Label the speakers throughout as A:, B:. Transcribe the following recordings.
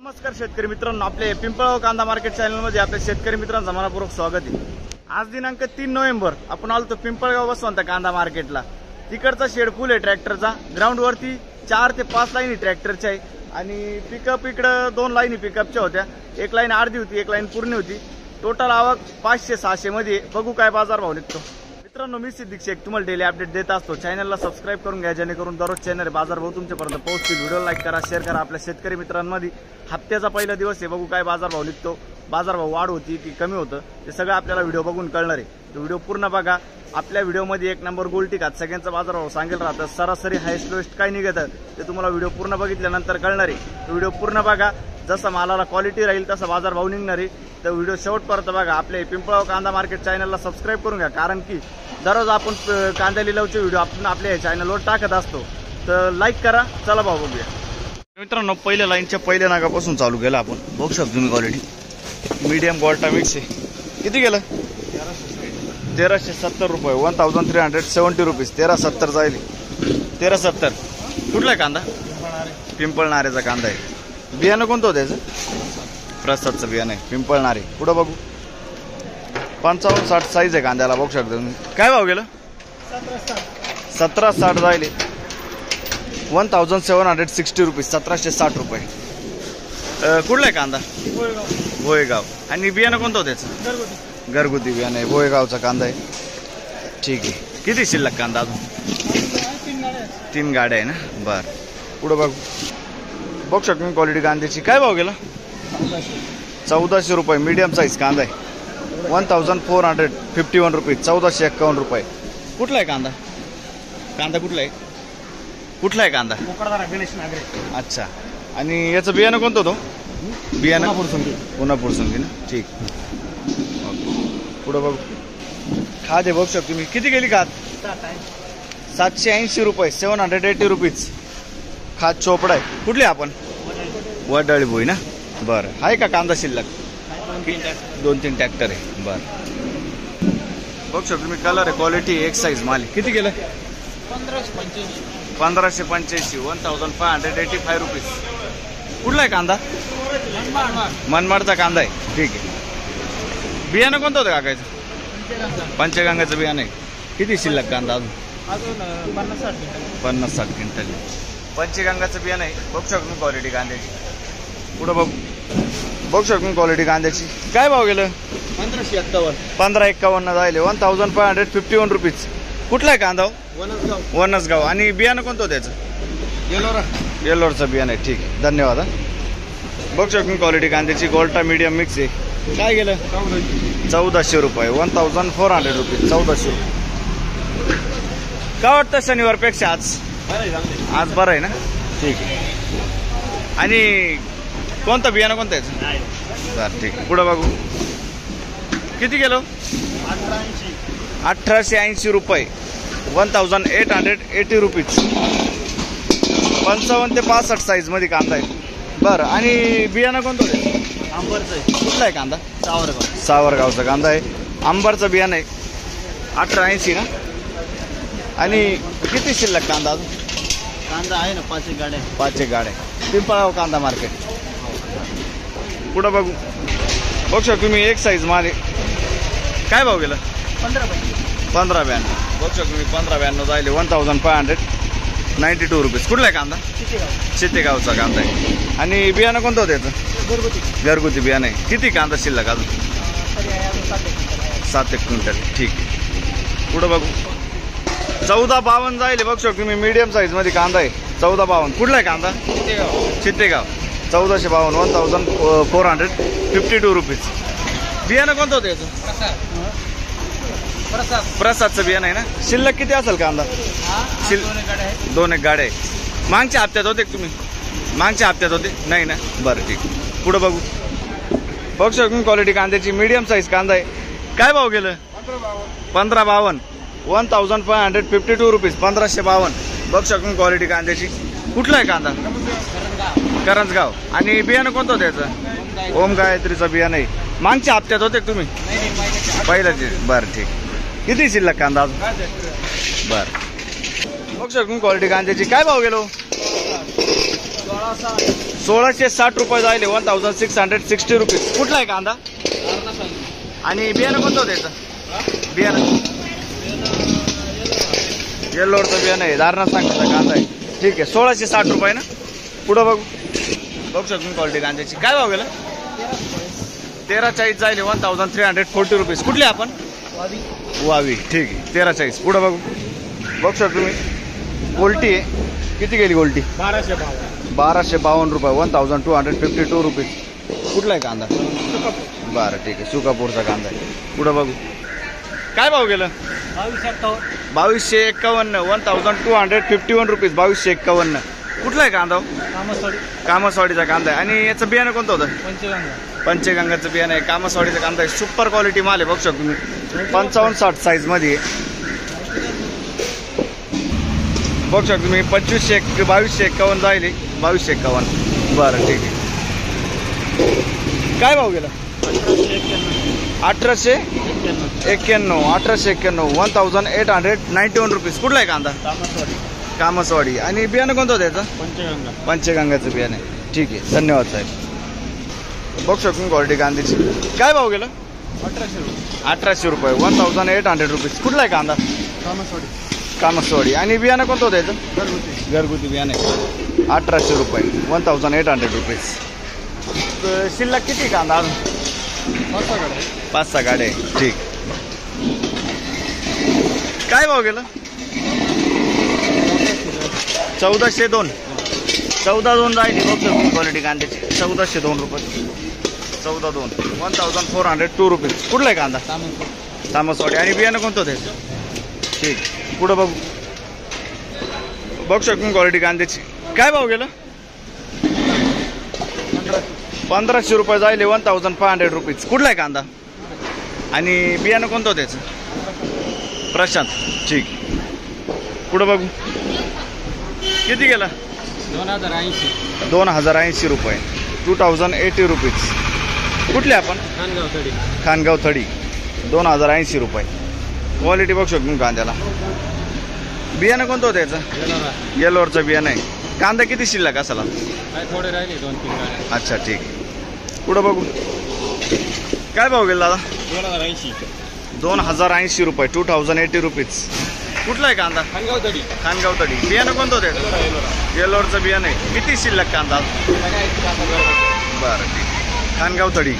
A: नमस्कार शेतकरी मित्रांनो, आपले पिंपळगाव कांदा मार्केट चॅनल मध्ये आपल्या शेतकरी मित्रांचं मनपूर्वक स्वागत आहे। आज दिनांक 3 नोव्हेंबर आपण आलो पिंपळगाव बसवंत कांदा मार्केटला। तिकडचा शेड फुल आहे ट्रॅक्टरचा। ग्राउंड वरती 4 ते 5 लाईनी ट्रॅक्टरच्या आहे आणि पिकअप इकडे 2 लाईनी पिकअपच्या होत्या। एक लाईन अर्धी होती, एक लाईन पूर्ण होती। टोटल आवक 500-600 मध्ये। बघू काय बाजार भाव निघतो। मित्रांनो, मी सिद्दीक शेख तुम्हाला डेली अपडेट देत असतो। चॅनलला सबस्क्राइब करून घ्या जेणेकरून दररोज चॅनल बाजार भाव तुमच्यापर्यंत पोहोचतील। व्हिडिओ लाईक करा, शेअर करा। आपल्या शेतकरी मित्रांमध्ये हप्त्याचा पहिला दिवस आहे। बघू काय बाजार भाव निघतो। बाजार भाव वाढ होती की कमी होतं ते सगळं आपल्याला व्हिडिओ बघून कळणार आहे। तो व्हिडिओ पूर्ण बघा। आपल्या व्हिडिओमध्ये एक नंबर गोल्टी खात सगळ्यांचा बाजार भाव सांगेल राहतं। सरासरी हायस्ट लोएस्ट काय निघतं ते तुम्हाला व्हिडिओ पूर्ण बघितल्यानंतर कळणार आहे। तो व्हिडिओ पूर्ण बघा। जसं मालाला क्वालिटी राहील तसा बाजार भाव निघणार आहे। तर व्हिडिओ शेवटपर्यंत बघा। आपले पिंपळगाव कांदा मार्केट चॅनलला सबस्क्राइब करून घ्या, कारण की दररोज आपण कांदा लिलावचे व्हिडिओ आपण आपल्या चॅनलवर टाकत असतो। तर लाईक करा। चला भाऊ बघूया। मित्रांनो, पहिल्या लाईनच्या पहिल्या नागापासून चालू केलं आपण। बघू शकतो तुम्ही क्वालिटी मीडियम क्वालिटी मिक्स आहे। किती गेलं? 1370 रुपये, 1370 रुपीज। 1370 जाईल। 1370 कुठला कांदा? पिंपळनारेचा कांदा आहे। बियाणं कोणतं होतं त्याचं? प्रसादचं बियाणं आहे, पिंपळनारे। पुढं बघू 55-60 साईज आहे कांद्याला। बघू शकता तुम्ही। काय भाव गेलं? 1760 जाईल। 1760 रुपीज, 1760 रुपये। कुठला आहे कांदा? भोयगाव। आणि बियाणं कोणतं होतं त्याचं? घरगुती बियाणं आहे, भोयगावचा कांदा आहे। ठीक आहे। किती शिल्लक कांदा अजून? 3 गाड्या आहे ना? बरं, पुढं बघू। बघू शकतो मी क्वालिटी कांद्याची। काय भाव गेला? 1400 रुपये। मीडियम साईज कांदा आहे। 1451 रुपीज, 1451 रुपये। कुठला आहे कांदा? कांदा कुठला आहे? कुठला आहे कांदा? गणेश नागरे। अच्छा। आणि याचं बियाणं कोणतं होतं? बियाणं पुन्हा संगी ना? ठीक। पुढं बघू। खाद आहे, बघू शकतो तुम्ही। किती गेली खाद? 780 रुपये, 780 रुपीज। खाद चोपडा आहे। कुठली आपण? वडळी भोई ना? बरं, आहे का कांदा शिल्लक? 2-3 ट्रॅक्टर आहे। बरं, बघू शकतो तुम्ही। कलर आहे, क्वालिटी एक साईज माल। किती गेलं? 1585, 1585 रुपीज। कुठला आहे कांदा? मनमाडचा कांदा आहे। ठीक आहे। बियाणं कोणतं होतं काकायचं? पंचगंगाचं बियाणं आहे। किती शिल्लक कांदा अजून? 50-60 क्विंटल। पंचगंगाचं बियाणं आहे। बघू शकतो मी क्वालिटी कांद्याची। पुढं बघू। बघू शकतो मी क्वालिटी कांद्याची। काय भाव गेलं? 1551 जायले, 1551 रुपीज। कुठला आहे कांदा? वनसगाव। आणि बियाणं कोणतं होतं त्याचं? येलोरचं बियाणं आहे। ठीक आहे, धन्यवाद। बघू शकतो मी क्वालिटी कांद्याची। गोल्टा मीडियम मिक्स आहे। काय गेलं? 1400 रुपये, 1400 रुपीज, 1400 रुपये। काय वाटतं शनिवारपेक्षा आज बरं आहे ना? ठीक आहे। आणि कोणतं बियाणं कोणतं याचं? बरं, ठीक आहे। पुढं बघू। किती गेलो? 1880 रुपये, 1880 रुपीज। 55 ते 65 साईज मध्ये कांदा आहे। बरं, आणि बियाणं कोणतं होतं? आंबरचं आहे। कुठला आहे कांदा? सावरगावचा कांदा आहे। आंबरचं बियाणं आहे। 1880 ना? आणि किती शिल्लक कांदा अजून?
B: कांदा आहे ना 5 गाड्या।
A: 5 गाड्या। पिंपळगाव कांदा मार्केट। पुढं बघू। बघू शकतो मी एक साईज माल आहे। काय भाव गेला? 1592। बघू शकतो मी 1592 जायले, 1592 रुपीज। कुठला आहे कांदा? चितेगावचा कांदा आहे। आणि बियाणं कोणतं होतं त्याचं? घरगुती बियाणं आहे। किती कांदा शिल्लक अजून? 7 क्विंटल। ठीक आहे। पुढं बघू। 1452 जायले। बघू शकतो मी मीडियम साईज मध्ये कांदा आहे। 1452। कुठला आहे कांदा? चितेगाव। 1452, 1452 रुपीज। बियाणं कोणतं होतं याचं? प्रसादचं बियाणं आहे ना? शिल्लक किती असेल कांदा? 2 गाड्या आहे। मागच्या हप्त्यात होते तुम्ही? मागच्या हप्त्यात होते नाही ना? बरं, ठीक। पुढं बघू। बघू शकतो क्वालिटी कांद्याची। मीडियम साईज कांदा आहे। काय भाव गेलं? 1552, 1552 रुपीज, 1552। बघू शकतो क्वालिटी कांद्याची। कुठला आहे कांदा? करंजगाव। आणि बियाणं कोणतं होतं त्याचं? ओम गायत्रीचं बियाणं आहे। मागच्या हप्त्यात होते तुम्ही? पहिल्याचे। बरं, ठीक। किती शिल्लक कांदा अजून? बरं, बघू शकतो क्वालिटी कांद्याची। काय भाव गेलो? 1660 रुपये जायले 1660 रुपीज. कुठला आहे कांदा आणि बियाणं कोणतं होतं याचं बियाणं? येल्लोरचं बियाणं आहे. दारणा सांगता कांदा आहे. ठीक आहे 1660 रुपये ना. पुढं बघू शकतो क्वालिटी कांद्याची. काय भाव गेला? 1340 जायले 1340 रुपीज. कुठले आपण? वावी. ठीक आहे 1340. पुढं बघू शकतो तुम्ही गोल्टी आहे. किती गेली गोल्टी? 1252 रुपये 1252 रुपीज. कुठला आहे कांदा? बरं ठीक आहे सुकापूरचा कांदा आहे. पुढं बघू काय भाव गेलं? 2251 1251 रुपीज. 2251. कुठला आहे कांदा? कामसवाडीचा कांदा आहे. आणि याचं बियाणं कोणतं होतं? पंचगंगाचं बियाणं आहे. कामसवाडीचा कांदा आहे. सुपर क्वालिटी माल आहे. बघू शकतो तुम्ही 55-60 साईज मध्ये आहे. बघू शकतो तुम्ही 2251 जाईल 2251. बरं ठीक आहे. काय भाव गेला? 1891 1891 रुपीज. कुठला आहे कांदा? कामसवाडी. आणि बियाणं कोणतं होतं याचं? पंचगंगाचं बियाणं आहे. ठीक आहे धन्यवाद साहेब. बघू शकतो क्वालिटी कांद्याची. काय भाव गेला? 1800 रुपये 1800 रुपीज. कुठला आहे कांदा? कामसवाडी. आणि बियाणं कोणतं होतं याचं? घरगुती बियाणं आहे. 1800 रुपये 1800 रुपीज. शिल्लक किती कांदा अजून? 5-6 गाड्या आहे. ठीक. काय भाव गेला? 1402 जाईल. बघ क्वालिटी कांद्याची 1402 रुपये. 1402 1402 रुपीज. कुठला आहे कांदा? तामसवाडी. आणि बियाणं कोणतं होतं? ठीक. पुढं बघू शकतो क्वालिटी कांद्याची. काय भाव गेला? 1500 रुपये जायले 1500 रुपीज. कुठला आहे कांदा? आणि बियाणं कोणतं होतं त्याचं? प्रशांत. ठीक. पुढं बघू किती गेला? 2080 रुपये 2080 रुपीज. कुठले आपण? खानगाव थडी 2080 रुपये. क्वालिटी बघू शकतो कांद्याला. बियाणं कोणतं होतं याचं? येल्लोरचं बियाणं आहे. कांदा किती शिल्लक असाला?
B: थोडे राहिले 2-3 गाड्या.
A: अच्छा ठीक. पुढं बघू काय भाव गेला दादा? 2080 रुपये 2080 रुपीज. कुठला आहे कांदा? खानगाव तडी. बियाणं कोणतं होतं? येल्लोरचं बियाणं आहे. किती शिल्लक कांदा? बरं ठीक. खानगाव तडी.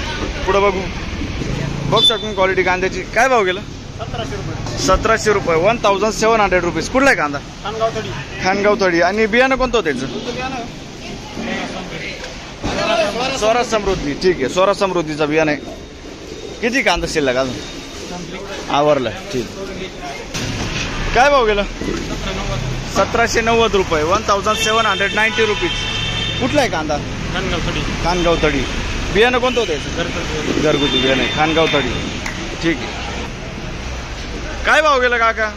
A: पुढं बघू शकतो क्वालिटी कांद्याची. काय भाव गेला? 1700 रुपये 1700 रुपीज. कुठला आहे कांदा? खानगाव तडी. आणि बियाणं कोणतं होतं त्याचं? स्वराज समृद्धी. ठीक आहे स्वराज समृद्धीचा बियाणं आहे. किती कांदा शिल्लक अजून? आवरलं. ठीक. काय भाव गेला? 1790 रुपये 1790 रुपीज. कुठला आहे कांदा? खानगाव तडी. बियाणं कोणतं होतं? घरगुती बियाणं आहे. खानगाव तडी. ठीक आहे. काय भाव गेला काका?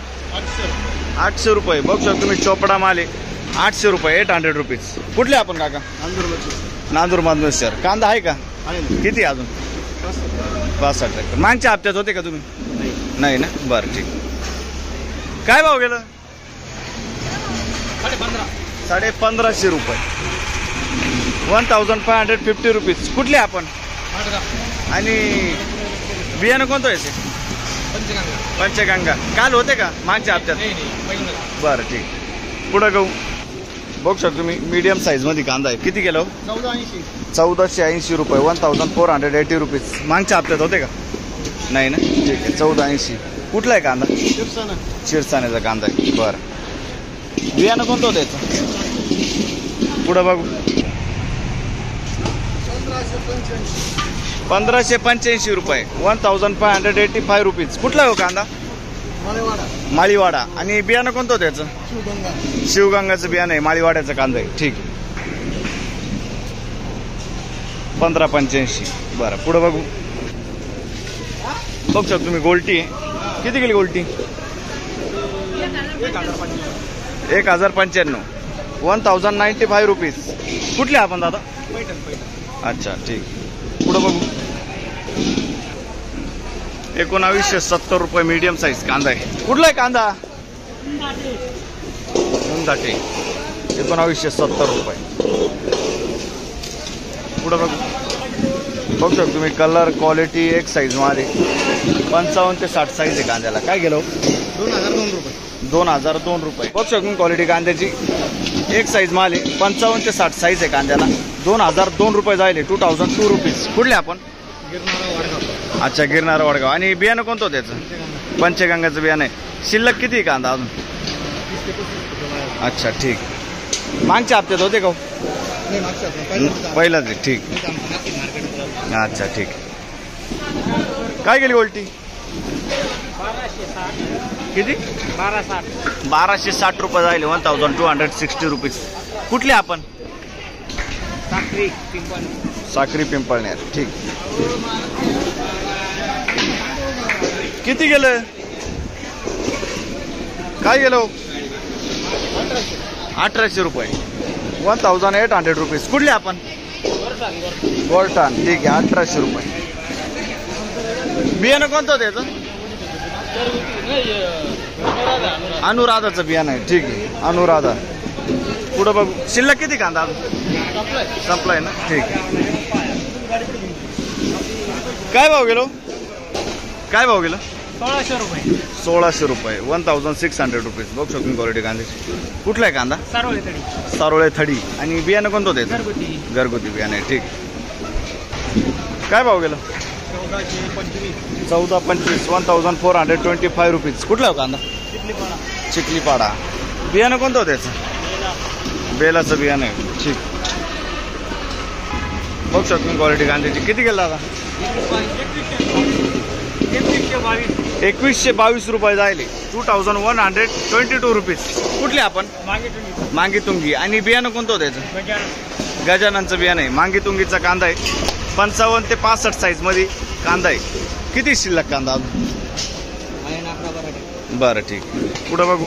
A: 800 रुपये. बघू शकतो तुम्ही चोपडा माल आहे. 800 रुपये 800 रुपीज. कुठले आपण काका? नांदूर मधून सर. कांदा आहे का? किती अजून? 65 ट्रॅक्टर. मागच्या हप्त्यात होते का तुम्ही? नाही ना. बरं ठीक. काय भाव गेलं? 1550 रुपये 1550 रुपीज. कुठले आपण? आणि बियाणं कोणतं याचे? पंचगंगा. काल होते का मागच्या हप्त्यात? बरं ठीक. पुढं गहू बघू शकतो तुम्ही मीडियम साईज मध्ये कांदा आहे. किती किलो? 1480 रुपये 1480 रुपीज. मागच्या हप्त्यात होते का? नाही ना. ठीक आहे 1480. कुठला आहे कांदा? शिरसाण्याचा कांदा आहे. बरं. बियाणं कोणतं होतं याचं? पुढं बघू 1585 रुपये 1585 रुपीज. कुठला हो कांदा? माळीवाडा. आणि बियाणं कोणतं होतं याचं? शिवगंगाचं बियाणं आहे. माळीवाड्याचा कांदा आहे. ठीक. 1585. बरं पुढं बघू शकतो तुम्ही गोल्टी आहे. किती गेली गोल्टी? 1095 1095 रुपीज. कुठले आपण दादा? अच्छा ठीक. पुढं बघू 1970 रुपये मीडियम साईज कांदा आहे. कुठला आहे कांदा? मुंदाटे 1970 रुपये. पुढं बघू बघू शकतो तुम्ही कलर क्वालिटी एक साईज मध्ये 55 ते 60 साईज आहे कांद्याला. काय गेलो
B: 2002 रुपये.
A: 2002 रुपये. बघू शकतो क्वालिटी कांद्याची एक साईज माल आहे 55 ते 60 साईज आहे कांद्याला. 2002 रुपये जायले 2002 रुपीज. कुठले आपण
B: गिरणारा वडगाव.
A: अच्छा गिरणारा वडगाव. आणि बियाणं कोणतं होतं त्याचं? पंचगंगाचं बियाणं आहे. शिल्लक किती आहे कांदा अजून? अच्छा ठीक. मागच्या हप्त्यात होते का? पहिलाच आहे ठीक. अच्छा ठीक. काय गेली उलटी? किती? 1260 रुपये जायले. 1260 रुपीज. कुठले आपण? साक्री पिंपळनेर ठीक. किती गेलं? काय गेलो? 1800 रुपये. 1800 रुपीज. कुठले आपण? गोल्टन ठीक आहे. 1800 रुपये. बियाणं कोणतं होतं त्याचं? अनुराधाचं बियाणं आहे ठीक आहे. अनुराधा. पुढं बघू. शिल्लक किती कांदा? संपलाय ना ठीक आहे. काय भाव गेलो? काय भाव गेलो?
B: 1600 रुपये.
A: 1600 रुपये. 1600 रुपीज. बघू शकतो क्वालिटी कांद्याची. कुठला आहे कांदा? सारोळे थडी. आणि बियाणं कोणतं होतं? घरगुती बियाणं आहे ठीक. काय भाव गेलो? 1425. 1425 रुपीज. कुठला कांदा? चिखलीपाडा. बियाणं कोणतं होतं त्याचं? बेलाचं बियाणं आहे ठीक. बघू शकतो क्वालिटी कांद्याची. किती गेला आता? 2122 रुपये जायले. 2122 रुपीज. कुठले आपण? मांगीतुंगी. आणि बियाणं कोणतं होतं त्याचं? गजाननचं बियाणं आहे. मांगीतुंगीचा कांदा आहे. 55 ते 65 साईज मध्ये कांदा आहे. किती शिल्लक कांदा? बरं ठीक. पुढं बघू.